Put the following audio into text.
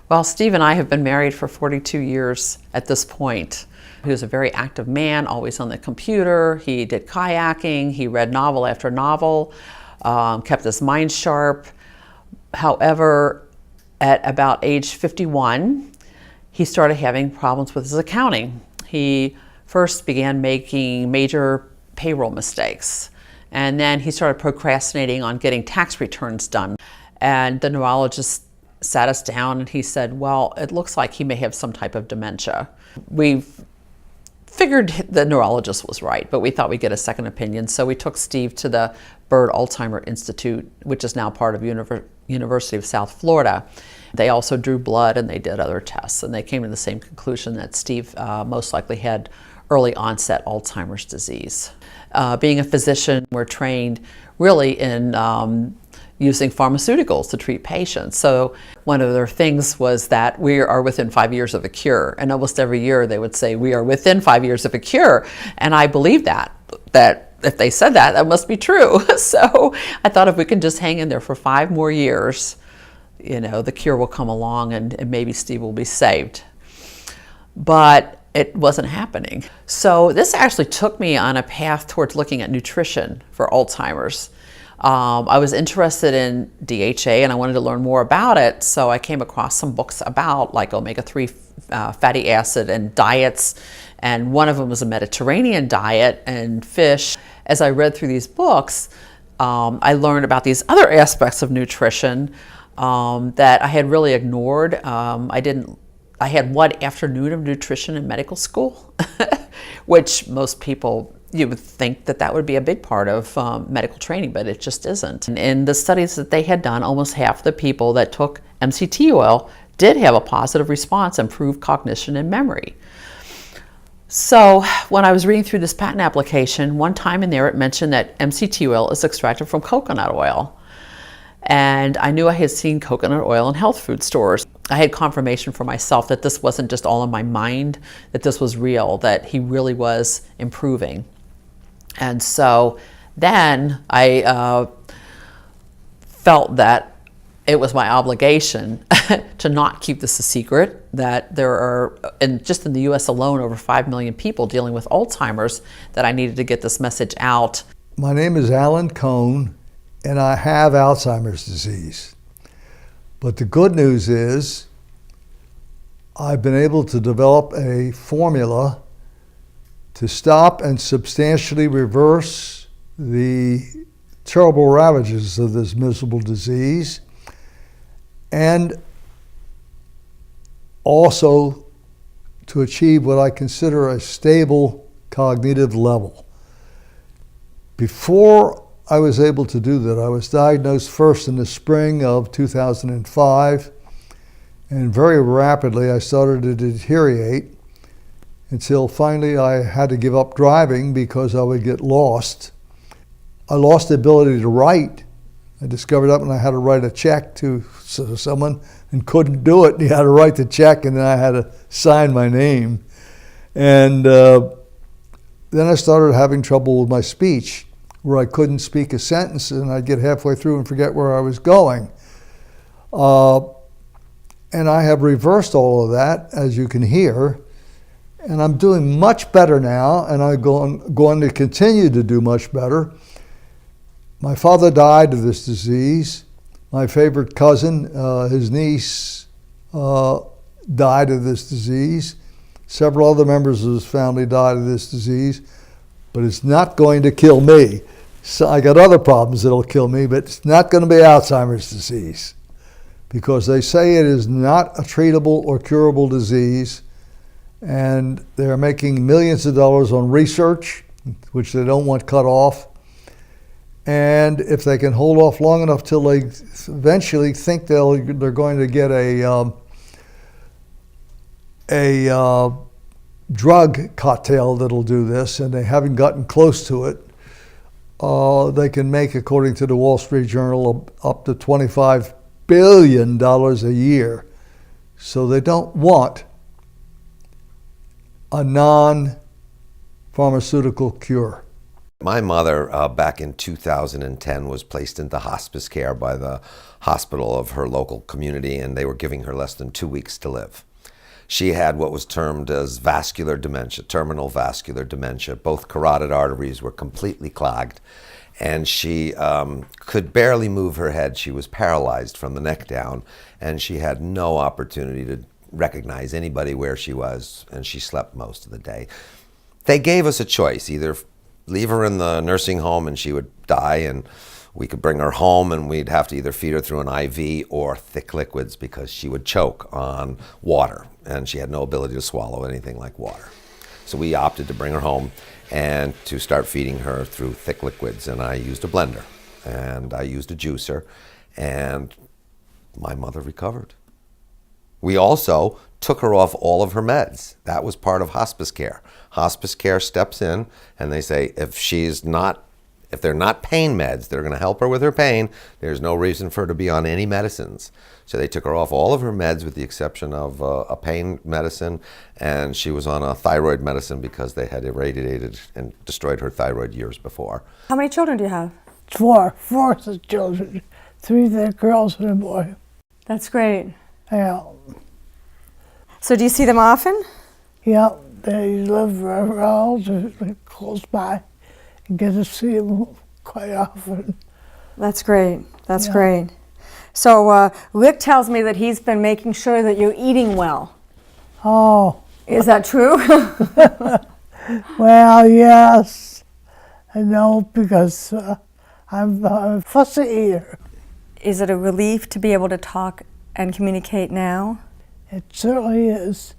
Well, Steve and I have been married for 42 years at this point. He was a very active man, always on the computer. He did kayaking. He read novel after novel, kept his mind sharp. However, at about age 51, he started having problems with his accounting. He first began making major payroll mistakes, and then he started procrastinating on getting tax returns done. And the neurologist sat us down and he said, well, it looks like he may have some type of dementia. We figured the neurologist was right, but we thought we'd get a second opinion. So we took Steve to the Bird Alzheimer Institute, which is now part of University of South Florida. They also drew blood and they did other tests, and they came to the same conclusion that Steve most likely had early onset Alzheimer's disease. Being a physician, we're trained really in using pharmaceuticals to treat patients. So one of their things was that we are within 5 years of a cure. And almost every year they would say, we are within 5 years of a cure. And I believe that if they said that, that must be true. So I thought if we can just hang in there for 5 more years, you know, the cure will come along and maybe Steve will be saved. But it wasn't happening. So this actually took me on a path towards looking at nutrition for Alzheimer's. I was interested in DHA and I wanted to learn more about it, so I came across some books about like omega-3 fatty acid and diets, and one of them was a Mediterranean diet and fish. As I read through these books, I learned about these other aspects of nutrition that I had really ignored. I had one afternoon of nutrition in medical school, which most people, you would think that that would be a big part of medical training, but it just isn't. And in the studies that they had done, almost half the people that took MCT oil did have a positive response, improved cognition and memory. So when I was reading through this patent application, one time in there it mentioned that MCT oil is extracted from coconut oil. And I knew I had seen coconut oil in health food stores. I had confirmation for myself that this wasn't just all in my mind, that this was real, that he really was improving. And so then I felt that it was my obligation to not keep this a secret, that there are, just in the US alone, over 5 million people dealing with Alzheimer's, that I needed to get this message out. My name is Alan Cohn, and I have Alzheimer's disease. But the good news is I've been able to develop a formula to stop and substantially reverse the terrible ravages of this miserable disease, and also to achieve what I consider a stable cognitive level. Before I was able to do that, I was diagnosed first in the spring of 2005, and very rapidly I started to deteriorate until finally I had to give up driving because I would get lost. I lost the ability to write. I discovered that when I had to write a check to someone and couldn't do it. You had to write the check and then I had to sign my name. And then I started having trouble with my speech, where I couldn't speak a sentence and I'd get halfway through and forget where I was going. And I have reversed all of that, as you can hear, and I'm doing much better now, and I'm going to continue to do much better. My father died of this disease. My favorite cousin, his niece, died of this disease. Several other members of his family died of this disease, but it's not going to kill me. So I got other problems that'll kill me, but it's not going to be Alzheimer's disease, because they say it is not a treatable or curable disease, and they're making millions of dollars on research, which they don't want cut off. And if they can hold off long enough till they eventually think they're going to get a drug cocktail that'll do this, and they haven't gotten close to it, they can make, according to the Wall Street Journal, up to $25 billion a year. So they don't want a non-pharmaceutical cure. My mother, back in 2010, was placed into hospice care by the hospital of her local community, and they were giving her less than 2 weeks to live. She had what was termed as vascular dementia, terminal vascular dementia. Both carotid arteries were completely clogged, and she could barely move her head. She was paralyzed from the neck down, and she had no opportunity to recognize anybody where she was, and she slept most of the day. They gave us a choice: either leave her in the nursing home and she would die, and we could bring her home and we'd have to either feed her through an IV or thick liquids because she would choke on water and she had no ability to swallow anything like water. So we opted to bring her home and to start feeding her through thick liquids, and I used a blender and I used a juicer, and my mother recovered. We also took her off all of her meds. That was part of hospice care. Hospice care steps in and they say if they're not pain meds, they're going to help her with her pain, there's no reason for her to be on any medicines. So they took her off all of her meds with the exception of a pain medicine, and she was on a thyroid medicine because they had irradiated and destroyed her thyroid years before. How many children do you have? Four children, three they're girls and a boy. That's great. Yeah, So do you see them often? yeah, they live around close by and get to see them quite often. That's great. That's Yeah. great. So Rick tells me that he's been making sure that you're eating well. Oh, Is that true? well, yes. I know because I'm a fussy eater. Is it a relief to be able to talk and communicate now? It certainly is.